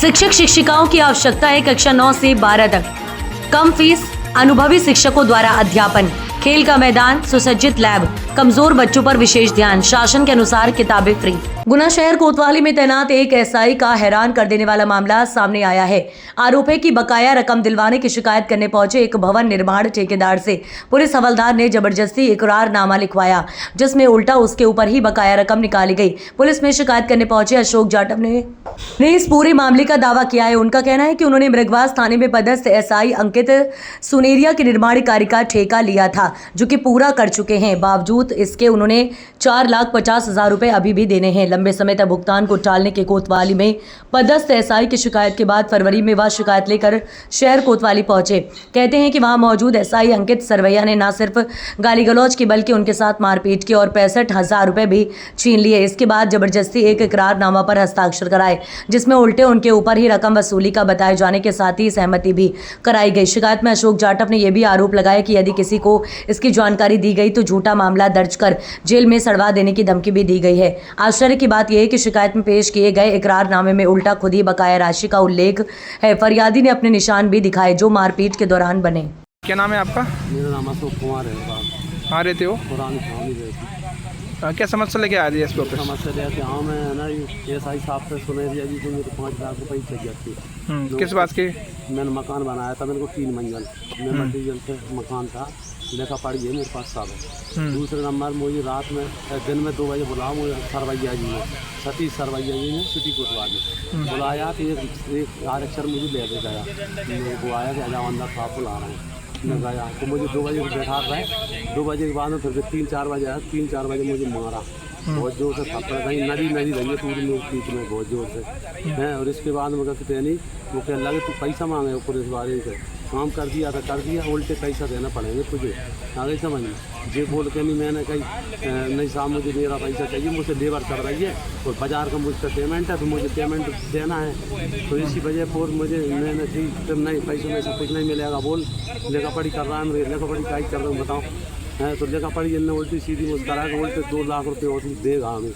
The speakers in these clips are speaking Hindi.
शिक्षक शिक्षिकाओं की आवश्यकता है कक्षा 9 से 12 तक। कम फीस, अनुभवी शिक्षकों द्वारा अध्यापन, खेल का मैदान, सुसज्जित लैब, कमजोर बच्चों पर विशेष ध्यान, शासन के अनुसार किताबें फ्री। गुना शहर कोतवाली में तैनात एक एसआई का हैरान कर देने वाला मामला सामने आया है। आरोप है कि बकाया रकम दिलवाने की शिकायत करने पहुंचे एक भवन निर्माण ठेकेदार से पुलिस हवलदार ने जबरदस्ती इकरारनामा लिखवाया, जिसमें उल्टा उसके ऊपर ही बकाया रकम निकाली गई। पुलिस में शिकायत करने पहुंचे अशोक जाटव ने इस पूरे मामले का दावा किया है। उनका कहना है कि उन्होंने मृगवास थाने में पदस्थ एसआई अंकित सुनेरिया के निर्माण कार्य का ठेका लिया था, जो कि पूरा कर चुके हैं। बावजूद इसके उन्होंने 4,50,000 रुपए अभी भी देने हैं। लंबे समय तक भुगतान को टालने के कोतवाली में पदस्थ एसआई की शिकायत के बाद फरवरी में वह शिकायत लेकर शहर कोतवाली पहुंचे। कहते हैं कि वहां मौजूद एसआई अंकित सरवैया ने न सिर्फ गाली गलौज की बल्कि उनके साथ मारपीट की और 65,000 रुपए भी छीन लिए। इसके बाद जबरदस्ती एक इकरारनामा पर हस्ताक्षर कराए, जिसमें उल्टे उनके ऊपर ही रकम वसूली का बताए जाने के साथ ही सहमति भी कराई गई। शिकायत में अशोक जाटव ने यह भी आरोप लगाया कि यदि किसी को इसकी जानकारी दी गई तो झूठा मामला दर्ज कर जेल में सड़वा देने की धमकी भी दी गई है। आश्चर्य की बात यह है कि शिकायत में पेश किए गए इकरारनामे में उल्टा खुद ही बकाया राशि का उल्लेख है। फरियादी ने अपने निशान भी दिखाए जो मारपीट के दौरान बने। क्या नाम है आपका? मेरा नाम अशोक कुमार है। कहाँ रहते हो? पुरानी छावनी रहती। क्या समस्या लेके आ रही है इस पर? समस्या रहती है, हाँ मैं है ना एसआई साहब से सुनेरिया जी को मेरे 5 लाख रुपये चाहिए थी। किस बात की? मैंने मकान बनाया था, मेरे को 3 मंजिल में मटीरियल से मकान था, लेखा पड़ गई मेरे पास सब है। दूसरे नंबर मुझे रात में दिन में 2 बजे बुलाओ, मुझे सरवैया जी ने सतीश सरवैया जी ने सिटी कोतवाली बुलाया तो एक आरक्षर मुझे ले के गया। मेरे को आया कि अजाओ अंदर साहब बुला रहे हैं। मैं गया तो मुझे 2 बजे बैठा रहे। 2 बजे के बाद में फिर 3-4 बजे आया। 3-4 बजे मुझे मारा बहुत जोर से, थप्पड़ कहीं नदी रही है पूरी मेरे पीठ में बहुत जोर से हैं। और इसके बाद में कहते नहीं, वो कहने लगे तू पैसा मांगे ऊपर इस बारे से काम कर दिया था, कर दिया, उल्टे पैसा देना पड़ेंगे तुझे, आगे समझ में जे बोल के नहीं। मैंने कही नहीं साहब मुझे मेरा पैसा चाहिए, मुझे लेबर कर रही है और बाजार का मुझसे पेमेंट है तो मुझे पेमेंट देना है। तो इसी वजह पर मुझे मैंने कही फिर नहीं पैसों में सब कुछ नहीं मिलेगा, बोल लेखा पढ़ी कर रहा है, मेरे लेखा पढ़ी का ही कर रहा हूँ बताओ है। तो लेखा पढ़ी इन्हें उल्टी सीधी मुस्करा के उल्टे 2 लाख रुपये और देगा हमें।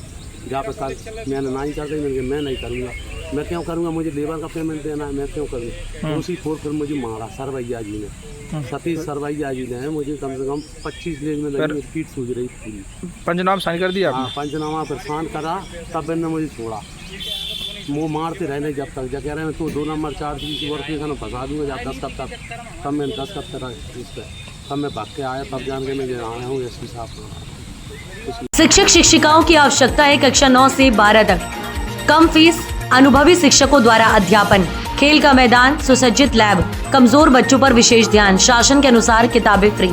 जहाँ पर कल मैंने ना ही कर दी, मैंने मैं नहीं करूँगा, मैं क्यों करूँगा, मुझे लेबर का पेमेंट देना है, मैं क्यों करूँ। उसी फोर फिर मुझे मारा सरवैया जी ने, सतीश सरवैया जी ने मुझे कम से कम 25 लेग में लगी, पीठ सूझ रही पूरी। पंचनामा साइन कर दिया? हाँ पंचनामा पर साइन करा, तब इन्होंने मुझे छोड़ा। मुँह मारते रहने जब तक जब कह रहे हैं तो 2 नंबर 4 की वर्क में फंसा दूँगा जब 10 कब तक। तब मैंने 10 कब तक इस पर तब मैं भाग के आया, तब जान के मैं आया हूँ एसपी साहब। शिक्षक शिक्षिकाओं की आवश्यकता है कक्षा 9 से 12 तक। कम फीस, अनुभवी शिक्षकों द्वारा अध्यापन, खेल का मैदान, सुसज्जित लैब, कमजोर बच्चों पर विशेष ध्यान, शासन के अनुसार किताबें फ्री।